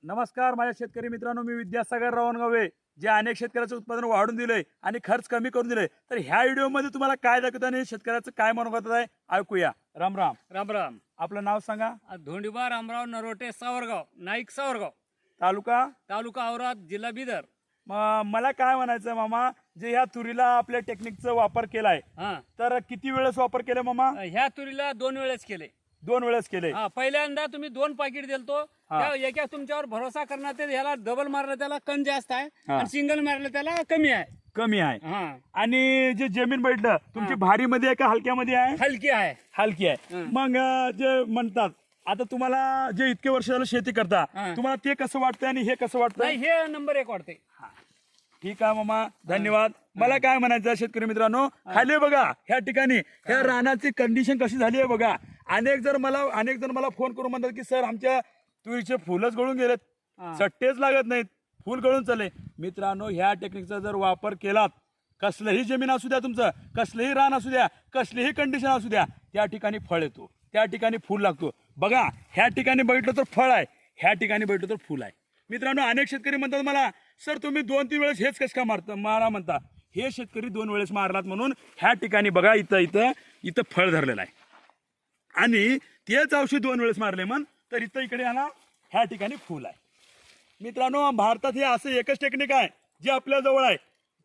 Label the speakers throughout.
Speaker 1: नमस्कार माझ्या शेतकरी मित्रांनो, मी विद्यासागर रावणगावे जे अनेक शेतकऱ्याचं उत्पादन वाढून दिलंय आणि खर्च कमी करून दिलंय. तर ह्या व्हिडिओमध्ये तुम्हाला काय दाखवतो आणि शेतकऱ्याचं काय मनोगत आहे ऐकूया. राम राम.
Speaker 2: राम राम.
Speaker 1: आपलं नाव सांगा.
Speaker 2: धोंडीबा रामराव नरोटे, सावरगाव, नाईक सावरगाव,
Speaker 1: तालुका
Speaker 2: तालुका औराद, जिल्हा बिदर.
Speaker 1: मला काय म्हणायचं मामा, जे ह्या तुरीला आपल्या टेक्निकचा वापर केलाय
Speaker 2: हा,
Speaker 1: तर किती वेळेस वापर केला मामा?
Speaker 2: ह्या तुरीला 2 वेळेस केले.
Speaker 1: 2 वेळेस केले.
Speaker 2: हा, पहिल्यांदा तुम्ही 2 पाकिट दिलतो. त्या एका तुमच्यावर भरोसा करण्यात येईल. ह्याला डबल मारलं त्याला कण जास्त आहे आणि सिंगल मारलं त्याला कमी आहे.
Speaker 1: कमी आहे.
Speaker 2: हा,
Speaker 1: आणि जे जमीन बैठलं तुमची भारी मध्ये आहे का हलक्यामध्ये आहे?
Speaker 2: हलकी आहे.
Speaker 1: हलकी आहे. मग जे म्हणतात आता तुम्हाला जे इतके वर्ष झालं शेती करता, तुम्हाला ते कसं वाटतंय आणि हे कसं वाटतंय?
Speaker 2: नाही, हे नंबर 1 वाटते.
Speaker 1: ठीक आहे मामा, धन्यवाद. मला काय म्हणायचं शेतकरी मित्रांनो, खाली बघा ह्या ठिकाणी ह्या रानाची कंडिशन कशी झाली आहे बघा. अनेक जण मला फोन करून म्हणतात की सर आमच्या तुरीचे फुलच गळून गेलेत, चट्टेच लागत नाहीत, फुल गळून चालले. मित्रांनो, ह्या टेक्निकचा जर वापर केलात, कसलंही जमीन असू द्या, तुमचं कसलंही रान असू द्या, कसलीही कंडिशन असू द्या, त्या ठिकाणी फळ येतो, त्या ठिकाणी फुल लागतो. बघा ह्या ठिकाणी बघितलं तर फळ आहे, ह्या ठिकाणी बघितलं तर फुल आहे. मित्रांनो, अनेक शेतकरी म्हणतात मला सर तुम्ही 2-3 वेळेस हेच कसं का मारा म्हणता. हे शेतकरी 2 वेळेस मारलात म्हणून ह्या ठिकाणी बघा इथं फळ धरलेलं आहे. आणि तेच औषध 2 वेळेस मारले म्हण तर इकडे आला ह्या ठिकाणी फुल आहे. मित्रांनो, भारतात हे असं एकच टेक्निक आहे जे आपल्या जवळ आहे.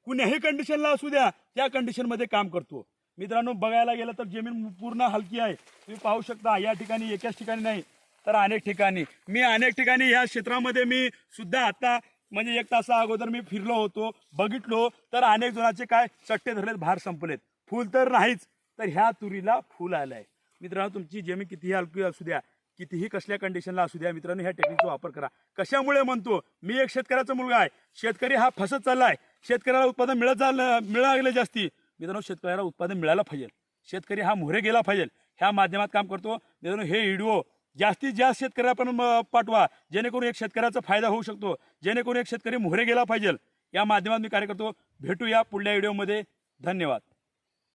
Speaker 1: कुण्याही कंडिशनला असू द्या, त्या कंडिशनमध्ये काम करतो. मित्रांनो, बघायला गेलं तर जमीन पूर्ण हलकी आहे. तुम्ही पाहू शकता या ठिकाणी एकाच ठिकाणी नाही तर अनेक ठिकाणी ह्या क्षेत्रामध्ये मी सुद्धा आता म्हणजे 1 तासा अगोदर मी फिरलो होतो, बघितलो तर अनेक जणांचे काय चट्टे धरलेत, भार संपलेत, फुल तर नाहीच. तर ह्या तुरीला फुल आलंय. मित्रांनो, तुमची जमीन कितीही हलकी असू द्या, कितीही कसल्या कंडिशनला असू द्या, मित्रांनो ह्या टेक्निकचा वापर करा. कशामुळे म्हणतो मी, एक शेतकऱ्याचा मुलगा आहे. शेतकरी हा फसत चाललाय. शेतकऱ्याला उत्पादन मिळालं जास्ती. मित्रांनो, शेतकऱ्याला उत्पादन मिळायला पाहिजे, शेतकरी हा मोहरे गेला पाहिजे, ह्या माध्यमात काम करतो. मित्रांनो, हे व्हिडिओ जास्तीत जास्त शेतकऱ्यापर्यंत पाठवा, जेणेकरून एक शेतकऱ्याचा फायदा होऊ शकतो, जेणेकरून एक शेतकरी मोहरे गेला पाहिजे. या माध्यमात मी कार्य करतो. भेटूया पुढल्या व्हिडिओमध्ये. धन्यवाद.